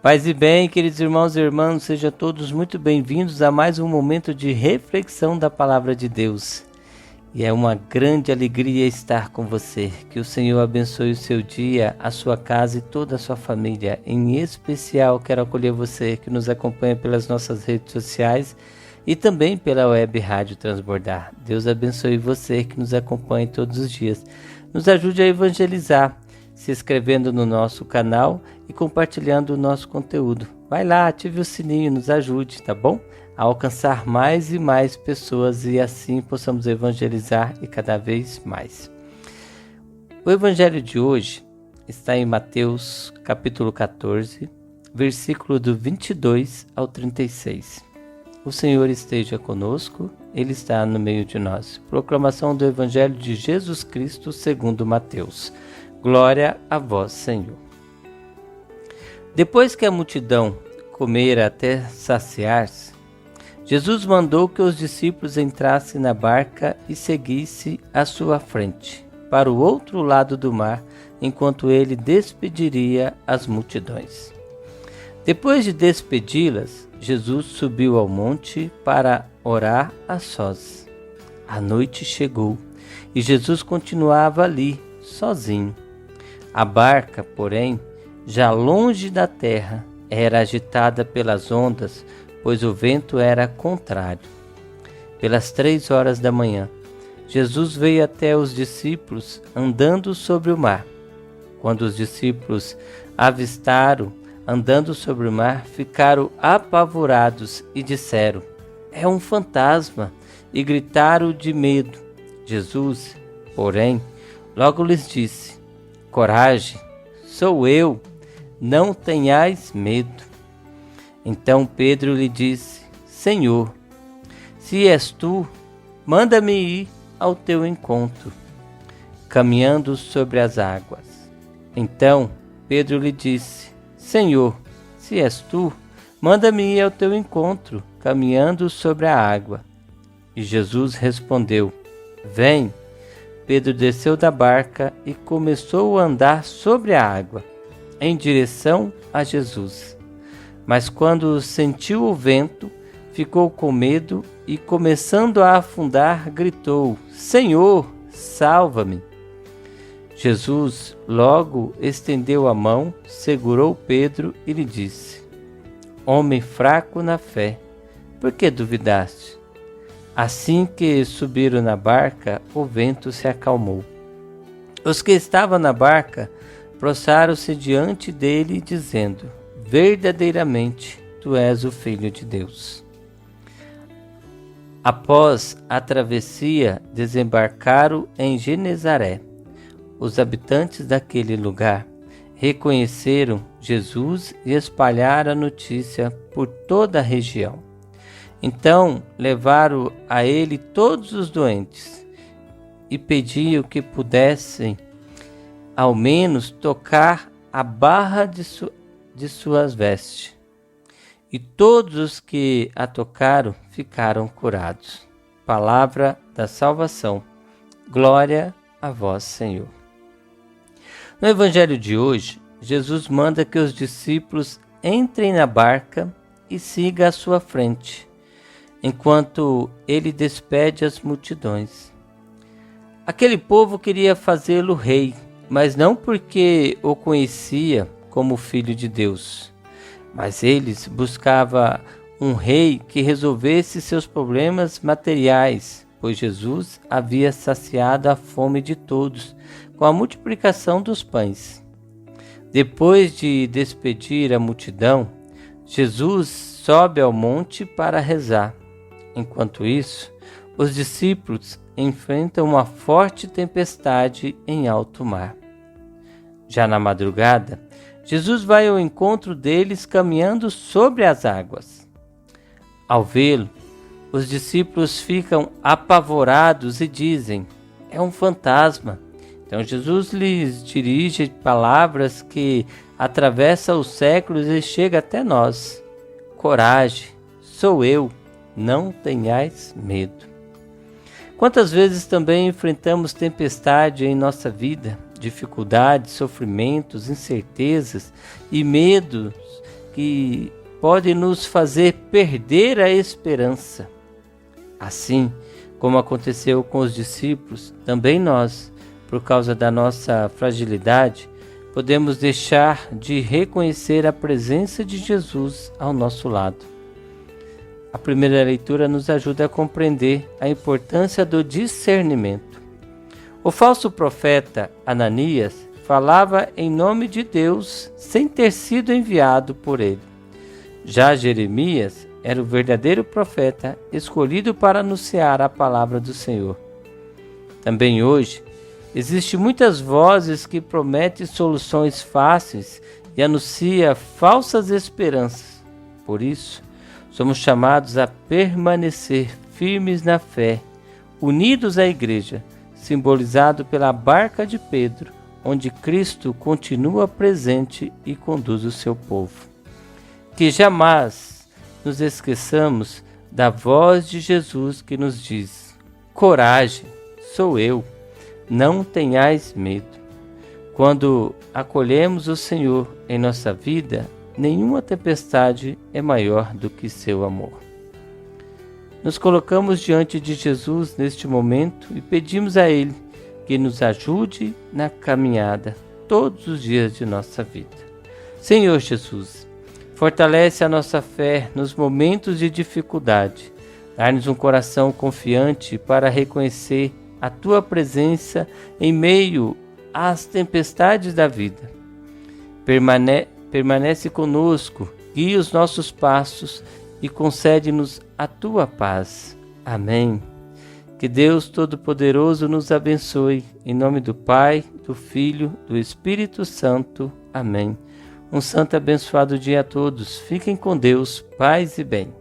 Paz e bem, queridos irmãos e irmãs, sejam todos muito bem-vindos a mais um momento de reflexão da Palavra de Deus. E é uma grande alegria estar com você. Que o Senhor abençoe o seu dia, a sua casa e toda a sua família. Em especial, quero acolher você que nos acompanha pelas nossas redes sociais e também pela web Rádio Transbordar. Deus abençoe você que nos acompanha todos os dias. Nos ajude a evangelizar, se inscrevendo no nosso canal e compartilhando o nosso conteúdo. Vai lá, ative o sininho, nos ajude, tá bom? A alcançar mais e mais pessoas e assim possamos evangelizar e cada vez mais. O evangelho de hoje está em Mateus capítulo 14, versículo do 22 ao 36. O Senhor esteja conosco, Ele está no meio de nós. Proclamação do evangelho de Jesus Cristo segundo Mateus. Glória a vós, Senhor. Depois que a multidão comera até saciar-se, Jesus mandou que os discípulos entrassem na barca e seguissem à sua frente, para o outro lado do mar, enquanto ele despediria as multidões. Depois de despedi-las, Jesus subiu ao monte para orar a sós. A noite chegou e Jesus continuava ali, sozinho. A barca, porém, já longe da terra, era agitada pelas ondas, pois o vento era contrário. Pelas 3 horas da manhã, Jesus veio até os discípulos andando sobre o mar. Quando os discípulos avistaram andando sobre o mar, ficaram apavorados e disseram: "É um fantasma!" e gritaram de medo. Jesus, porém, logo lhes disse: "Coragem, sou eu, não tenhais medo." Então Pedro lhe disse: "Senhor, se és tu, manda-me ir ao teu encontro, caminhando sobre as águas." Então Pedro lhe disse: "Senhor, se és tu, manda-me ir ao teu encontro, caminhando sobre a água." E Jesus respondeu: "Vem." Pedro desceu da barca e começou a andar sobre a água, em direção a Jesus. Mas quando sentiu o vento, ficou com medo e, começando a afundar, gritou: "Senhor, salva-me!" Jesus logo estendeu a mão, segurou Pedro e lhe disse: "Homem fraco na fé, por que duvidaste?" Assim que subiram na barca, o vento se acalmou. Os que estavam na barca prostraram-se diante dele, dizendo: "Verdadeiramente, tu és o Filho de Deus." Após a travessia, desembarcaram em Genezaré. Os habitantes daquele lugar reconheceram Jesus e espalharam a notícia por toda a região. Então levaram a ele todos os doentes e pediam que pudessem, ao menos, tocar a barra de suas vestes. E todos os que a tocaram ficaram curados. Palavra da salvação. Glória a vós, Senhor. No evangelho de hoje, Jesus manda que os discípulos entrem na barca e sigam à sua frente, enquanto ele despede as multidões. Aquele povo queria fazê-lo rei, mas não porque o conhecia como Filho de Deus, mas eles buscavam um rei que resolvesse seus problemas materiais, pois Jesus havia saciado a fome de todos com a multiplicação dos pães. Depois de despedir a multidão, Jesus sobe ao monte para rezar. Enquanto isso, os discípulos enfrentam uma forte tempestade em alto mar. Já na madrugada, Jesus vai ao encontro deles caminhando sobre as águas. Ao vê-lo, os discípulos ficam apavorados e dizem: "É um fantasma." Então Jesus lhes dirige palavras que atravessam os séculos e chegam até nós: "Coragem, sou eu, não tenhais medo." Quantas vezes também enfrentamos tempestade em nossa vida, dificuldades, sofrimentos, incertezas e medos que pode nos fazer perder a esperança. Assim como aconteceu com os discípulos, também nós, por causa da nossa fragilidade, podemos deixar de reconhecer a presença de Jesus ao nosso lado. A primeira leitura nos ajuda a compreender a importância do discernimento. O falso profeta Ananias falava em nome de Deus sem ter sido enviado por ele. Já Jeremias era o verdadeiro profeta escolhido para anunciar a palavra do Senhor. Também hoje, existem muitas vozes que prometem soluções fáceis e anunciam falsas esperanças. Por isso, somos chamados a permanecer firmes na fé, unidos à igreja, simbolizado pela barca de Pedro, onde Cristo continua presente e conduz o seu povo. Que jamais nos esqueçamos da voz de Jesus que nos diz: coragem, sou eu, não tenhais medo. Quando acolhemos o Senhor em nossa vida, nenhuma tempestade é maior do que seu amor. Nos colocamos diante de Jesus neste momento e pedimos a Ele que nos ajude na caminhada todos os dias de nossa vida. Senhor Jesus, fortalece a nossa fé nos momentos de dificuldade. Dá-nos um coração confiante para reconhecer a Tua presença em meio às tempestades da vida. Permanece conosco, guia os nossos passos e concede-nos a Tua paz. Amém. Que Deus Todo-Poderoso nos abençoe. Em nome do Pai, do Filho, do Espírito Santo. Amém. Um santo e abençoado dia a todos. Fiquem com Deus, paz e bem.